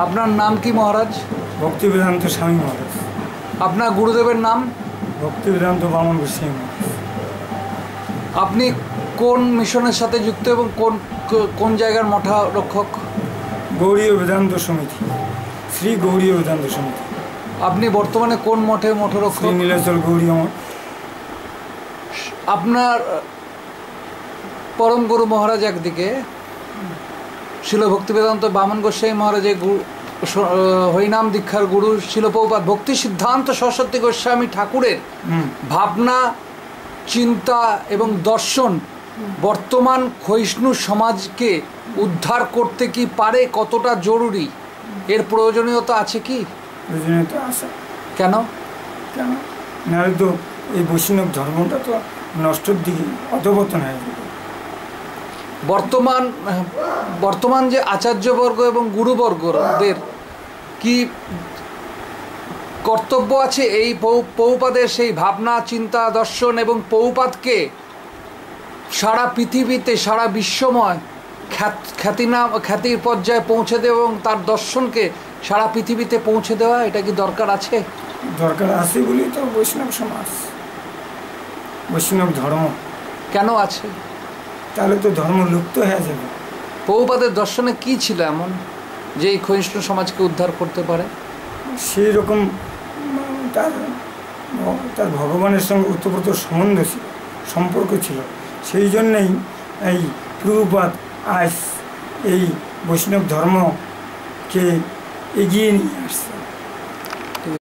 আপনার নাম কি মহারাজ? ভক্তিবেদান্ত স্বামী মহারাজ। আপনার গুরুদেবের নাম? ভক্তিবেদান্ত বামন গোস্বামী মহারাজ। আপনি কোন মিশনের সাথে যুক্ত এবং কোন কোন জায়গার মঠারক্ষক? গৌড়ীয় বেদান্ত সমিতি, শ্রী গৌড়ীয় বেদান্ত সমিতি। আপনি বর্তমানে কোন মঠে মঠরক্ষক? শ্রী নীলাচল গৌড়ীয় মঠ। আপনার পরম গুরু মহারাজ একদিকে, শিল ভক্তিবেদান্ত বামন গোস্বামী মহারাজের হরিনাম দীক্ষার গুরু শিল প্রভুপাদ ভক্তি সিদ্ধান্ত সরস্বতী গোস্বামী ঠাকুরের ভাবনা, চিন্তা এবং দর্শন বর্তমান ক্ষয়িষ্ণু সমাজকে উদ্ধার করতে কি পারে? কতটা জরুরি? এর প্রয়োজনীয়তা আছে কি? প্রয়োজনীয়তা আছে। কেন? কেন নাহলে তো এই বৈষ্ণব ধর্মটা তো নষ্টর দিকে অধঃপতন হয়ে যাবে। বর্তমান যে আচার্যবর্গ এবং গুরুবর্গদের কি কর্তব্য আছে এই প্রভুপাদের সেই ভাবনা, চিন্তা, দর্শন এবং প্রভুপাদকে সারা পৃথিবীতে, সারা বিশ্বময় খ্যাতির পর্যায়ে পৌঁছে দেওয়া এবং তার দর্শনকে সারা পৃথিবীতে পৌঁছে দেওয়া, এটা কি দরকার আছে? দরকার আছে বলেই তো বৈষ্ণব সমাজ, বৈষ্ণব ধর্ম। কেন আছে? তাহলে তো ধর্ম লুপ্ত হয়ে যাবে। প্রভুপাদের দর্শনে কি ছিল এমন যে এই ক্ষয়িষ্ণু সমাজকে উদ্ধার করতে পারে? সেই রকম তার ভগবানের সঙ্গে ওতপ্রোত সম্পর্ক ছিল। সেই জন্যেই এই প্রভুপাদ আজ এই বৈষ্ণব ধর্মকে এগিয়ে নিয়ে আসছে।